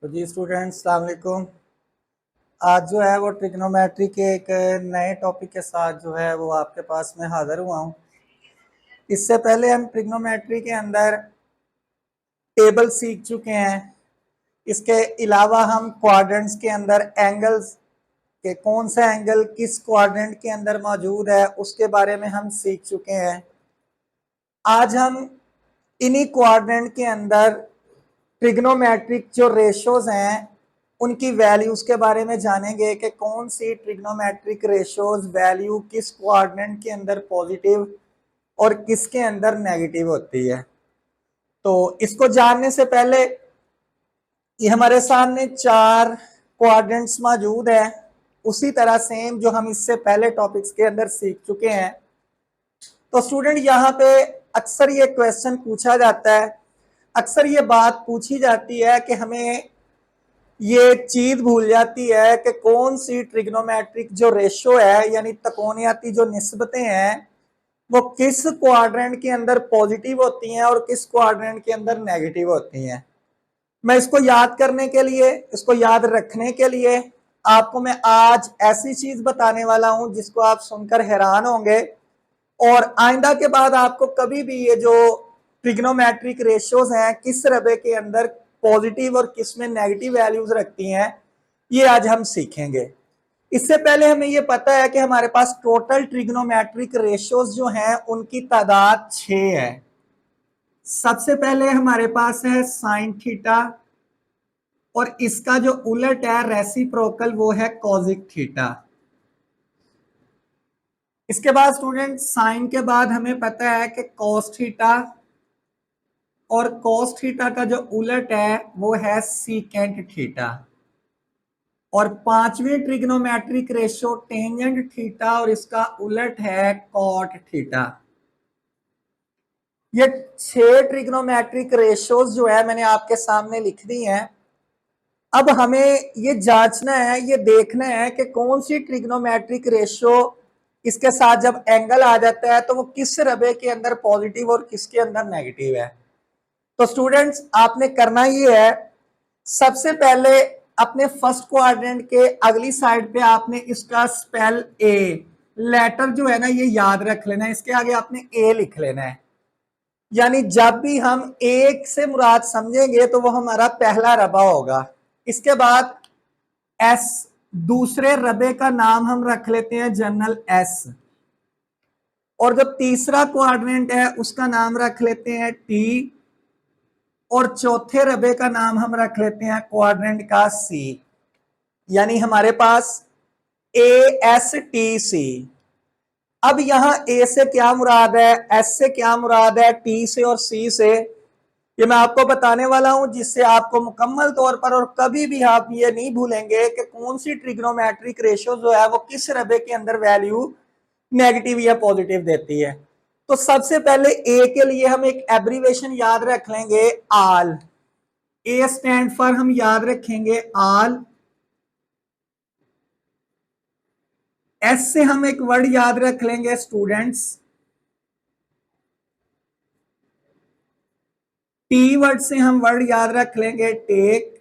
तो जी स्टूडेंट्स अस्सलाम वालेकुम। आज जो है वो ट्रिग्नोमेट्री के एक नए टॉपिक के साथ जो है वो आपके पास में हाज़िर हुआ हूँ। इससे पहले हम ट्रिग्नोमेट्री के अंदर टेबल सीख चुके हैं। इसके अलावा हम क्वाड्रेंट्स के अंदर एंगल्स के कौन सा एंगल किस क्वाड्रेंट के अंदर मौजूद है उसके बारे में हम सीख चुके हैं। आज हम इन्हीं क्वाड्रेंट के अंदर ट्रिग्नोमेट्रिक जो रेशोज हैं उनकी वैल्यूज के बारे में जानेंगे कि कौन सी ट्रिग्नोमेट्रिक रेशोज वैल्यू किस क्वाड्रेंट के अंदर पॉजिटिव और किसके अंदर नेगेटिव होती है। तो इसको जानने से पहले ये हमारे सामने चार क्वाड्रेंट्स मौजूद है, उसी तरह सेम जो हम इससे पहले टॉपिक्स के अंदर सीख चुके हैं। तो स्टूडेंट यहाँ पे अक्सर ये क्वेश्चन पूछा जाता है, अक्सर ये बात पूछी जाती है कि हमें ये चीज भूल जाती है कि कौन सी ट्रिग्नोमेट्रिक जो रेशो है यानी त्रिकोणियाती जो निस्बतें हैं वो किस क्वाड्रेंट के अंदर पॉजिटिव होती हैं और किस क्वाड्रेंट के अंदर नेगेटिव होती हैं। मैं इसको याद करने के लिए, इसको याद रखने के लिए आपको मैं आज ऐसी चीज बताने वाला हूं जिसको आप सुनकर हैरान होंगे और आइंदा के बाद आपको कभी भी ये जो ट्रिग्नोमेट्रिक रेशियोज हैं किस रबे के अंदर पॉजिटिव और किस में नेगेटिव वैल्यूज रखती हैं ये आज हम सीखेंगे। इससे पहले हमें ये पता है कि हमारे पास टोटल ट्रिग्नोमेट्रिक रेशियोज जो हैं उनकी तादाद 6 है। सबसे पहले हमारे पास है साइन थीटा और इसका जो उलट है रेसिप्रोकल वो है कॉजिक थीटा। इसके बाद स्टूडेंट साइन के बाद हमें पता है कि कॉस थीटा और कॉस थीटा का जो उलट है वो है सीकेंट थीटा। और पांचवी ट्रिग्नोमेट्रिक रेशियो टेंजेंट थीटा और इसका उलट है कॉट थीटा। ये 6 ट्रिग्नोमेट्रिक रेशियोज जो है मैंने आपके सामने लिख दी हैं। अब हमें ये जांचना है, ये देखना है कि कौन सी ट्रिग्नोमेट्रिक रेशियो इसके साथ जब एंगल आ जाता है तो वो किस रबे के अंदर पॉजिटिव और किसके अंदर नेगेटिव है। तो स्टूडेंट्स आपने करना ये है, सबसे पहले अपने फर्स्ट क्वाड्रेंट के अगली साइड पे आपने इसका स्पेल ए लेटर जो है ना ये याद रख लेना है, इसके आगे आपने ए लिख लेना है। यानी जब भी हम एक से मुराद समझेंगे तो वो हमारा पहला रबा होगा। इसके बाद एस, दूसरे रबे का नाम हम रख लेते हैं जनरल एस और जो तीसरा क्वाड्रेंट है उसका नाम रख लेते हैं टी और चौथे रबे का नाम हम रख लेते हैं क्वाड्रेंट का सी। यानी हमारे पास ए एस टी सी। अब यहां ए से क्या मुराद है, एस से क्या मुराद है, टी से और सी से, ये मैं आपको बताने वाला हूं जिससे आपको मुकम्मल तौर पर और कभी भी आप ये नहीं भूलेंगे कि कौन सी ट्रिग्नोमेट्रिक रेशियो जो है वो किस रबे के अंदर वैल्यू नेगेटिव या पॉजिटिव देती है। तो सबसे पहले ए के लिए हम एक एब्रीवेशन याद रख लेंगे आल। ए स्टैंड फॉर हम याद रखेंगे आल। एस से हम एक वर्ड याद रख लेंगे स्टूडेंट्स। टी वर्ड से हम वर्ड याद रख लेंगे टेक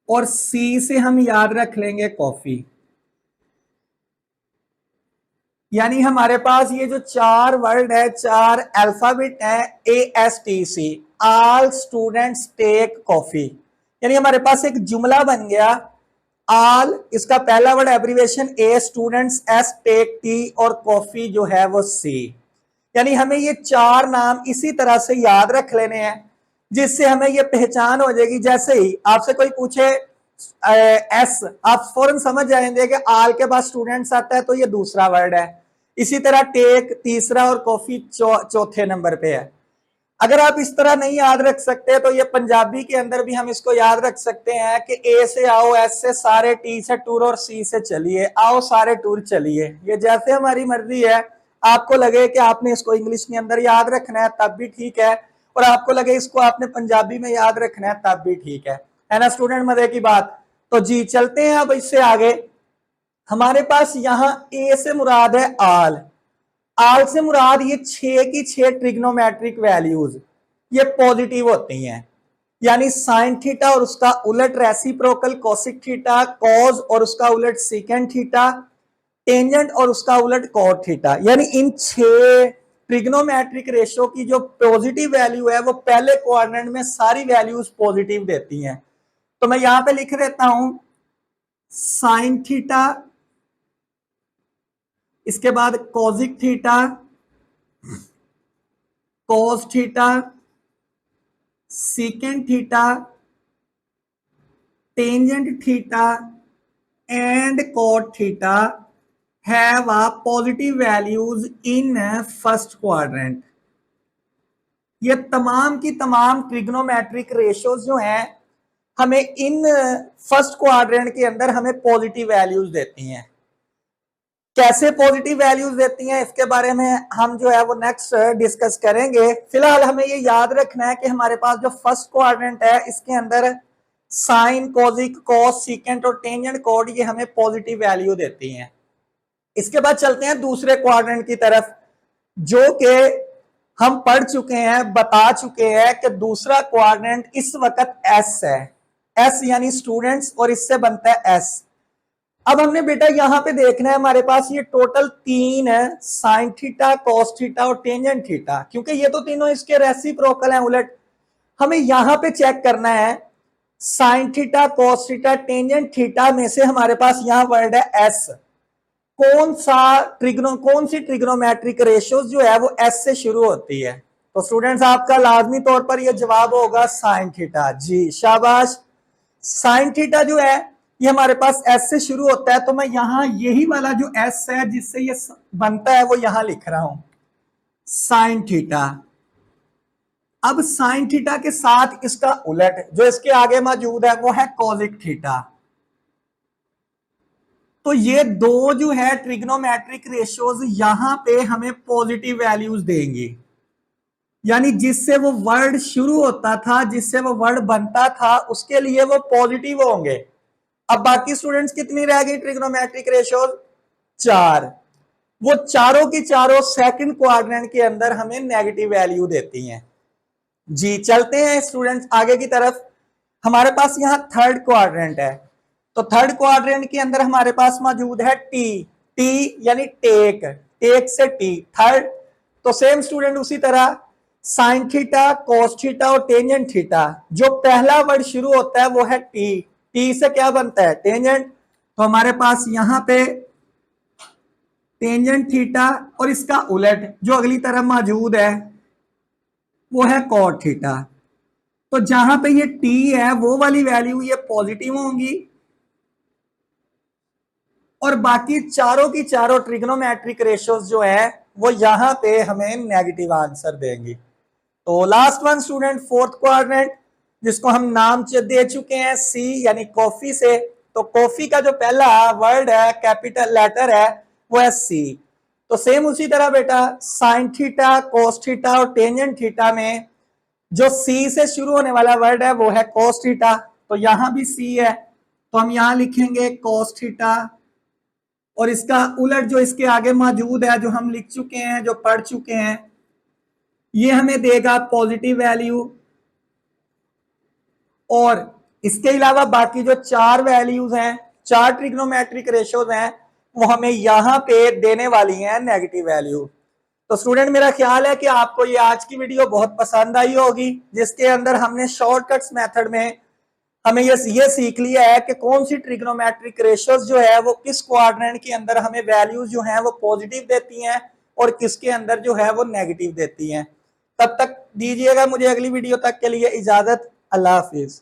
और सी से हम याद रख लेंगे कॉफी। यानी हमारे पास ये जो चार वर्ड है, चार अल्फाबेट है, A S T C, all students take coffee. यानी हमारे पास एक जुमला बन गया। ऑल इसका पहला वर्ड एब्रीवेशन ए, स्टूडेंट्स एस, टेक टी और कॉफी जो है वो सी। यानी हमें ये चार नाम इसी तरह से याद रख लेने हैं जिससे हमें ये पहचान हो जाएगी। जैसे ही आपसे कोई पूछे एस, आप फौरन समझ जाएंगे कि आल के बाद स्टूडेंट्स आता है तो ये दूसरा वर्ड है। इसी तरह टेक तीसरा और कॉफी चौथे नंबर पे है। अगर आप इस तरह नहीं याद रख सकते तो ये पंजाबी के अंदर भी हम इसको याद रख सकते हैं कि ए से आओ, एस से सारे, टी से टूर और सी से चलिए, आओ सारे टूर चलिए। ये जैसे हमारी मर्जी है, आपको लगे कि आपने इसको इंग्लिश के अंदर याद रखना है तब भी ठीक है और आपको लगे इसको आपने पंजाबी में याद रखना है तब भी ठीक है ना स्टूडेंट, मजे की बात। तो जी चलते हैं अब इससे आगे। हमारे पास यहां ए से मुराद है आल। आल से मुराद ये 6 की 6 ट्रिग्नोमेट्रिक वैल्यूज ये पॉजिटिव होती हैं। यानी साइन थीटा और उसका उलट रेसिप्रोकल कोसिक थीटा, कॉज और उसका उलट सेकेंड थीटा, टेंजेंट और उसका उलट कॉट थीटा। यानी इन 6 ट्रिग्नोमेट्रिक रेशियो की जो पॉजिटिव वैल्यू है वो पहले क्वाड्रेंट में सारी वैल्यूज पॉजिटिव देती हैं। तो मैं यहां पे लिख देता हूं साइन थीटा, इसके बाद cosec theta, cos theta, second theta, tangent theta and cot theta have a positive values in first quadrant। ये तमाम की तमाम ट्रिग्नोमेट्रिक रेशियोज जो हैं हमें इन फर्स्ट क्वाड्रेंट के अंदर हमें पॉजिटिव वैल्यूज देती हैं। कैसे पॉजिटिव वैल्यूज देती हैं इसके बारे में हम जो है वो नेक्स्ट डिस्कस करेंगे। फिलहाल हमें ये याद रखना है कि हमारे पास जो फर्स्ट क्वाड्रेंट है इसके अंदर साइन, कॉजिक, कॉस, सीकेंट और टेंजेंट कॉट ये हमें पॉजिटिव वैल्यू देती हैं। इसके बाद चलते हैं दूसरे क्वाड्रेंट की तरफ, जो कि हम पढ़ चुके हैं, बता चुके हैं कि दूसरा क्वाड्रेंट इस वक्त एस है। एस यानी स्टूडेंट्स और इससे बनता है एस। अब हमने बेटा यहां पे देखना है हमारे पास ये टोटल 3 है, साइन थीटा, कॉस थीटा और टेंजेंट थीटा। क्योंकि ये तो तीनों इसके रेसिप्रोकल हैं उलट, हमें यहां पे चेक करना है sine theta, cos theta, tangent theta में से हमारे पास यहां वर्ड है एस। कौन सी ट्रिग्नोमेट्रिक रेशियोज जो है वो एस से शुरू होती है। तो स्टूडेंट्स आपका लाजमी तौर पर ये जवाब होगा साइन थीटा। जी शाबाश, साइन थीटा जो है ये हमारे पास एस से शुरू होता है। तो मैं यहां यही वाला जो एस है जिससे ये बनता है वो यहां लिख रहा हूं साइन थीटा। अब साइन थीटा के साथ इसका उलट जो इसके आगे मौजूद है वो है कॉजिक थीटा। तो ये दो जो है ट्रिग्नोमेट्रिक रेशियोज यहां पे हमें पॉजिटिव वैल्यूज देंगी, यानी जिससे वो वर्ड शुरू होता था, जिससे वो वर्ड बनता था, उसके लिए वो पॉजिटिव होंगे। अब बाकी स्टूडेंट्स कितनी रह गई ट्रिग्नोमेट्रिक रेशियोज? 4। वो चारों की चारों सेकंड क्वाड्रेंट के अंदर हमें नेगेटिव वैल्यू देती हैं। जी चलते हैं स्टूडेंट्स आगे की तरफ। हमारे पास यहां थर्ड क्वाड्रेंट है, तो थर्ड क्वाड्रेंट के अंदर हमारे पास मौजूद है टी। टी यानी टेक, टेक से टी, थर्ड। तो सेम स्टूडेंट उसी तरह साइन थीटा, कॉस थीटा और टेंजेंट थीटा, जो पहला वर्ड शुरू होता है वो है टी। टी से क्या बनता है? टेंजेंट। तो हमारे पास यहां पे टेंजेंट थीटा और इसका उलट जो अगली तरफ मौजूद है वो है कॉट थीटा। तो जहां पे ये टी है वो वाली वैल्यू ये पॉजिटिव होंगी और बाकी चारों की चारों ट्रिग्नोमेट्रिक रेशियोज जो है वो यहां पे हमें नेगेटिव आंसर देंगी। तो last one student fourth quadrant, जिसको हम नाम दे चुके हैं सी यानी कॉफी से। तो कॉफी का जो पहला वर्ड है, कैपिटल लेटर है, वो है सी। तो सेम उसी तरह बेटा साइन थीटा, कॉस थीटा और टेंजेंट थीटा में जो सी से शुरू होने वाला वर्ड है वो है कॉस थीटा। तो यहां भी सी है, तो हम यहां लिखेंगे कॉस थीटा और इसका उलट जो इसके आगे मौजूद है, जो हम लिख चुके हैं, जो पढ़ चुके हैं, ये हमें देगा पॉजिटिव वैल्यू। और इसके अलावा बाकी जो 4 वैल्यूज हैं, 4 ट्रिग्नोमेट्रिक रेशियोज हैं, वो हमें यहां पे देने वाली हैं नेगेटिव वैल्यू। तो स्टूडेंट मेरा ख्याल है कि आपको ये आज की वीडियो बहुत पसंद आई होगी, जिसके अंदर हमने शॉर्टकट्स मेथड में हमें ये सीख लिया है कि कौन सी ट्रिग्नोमेट्रिक रेशियोज जो है वो किस क्वाड्रेंट के अंदर हमें वैल्यूज जो हैं वो पॉजिटिव देती हैं और किसके अंदर जो है वो नेगेटिव देती हैं। तब तक दीजिएगा मुझे अगली वीडियो तक के लिए इजाजत। अल्लाह हाफिज।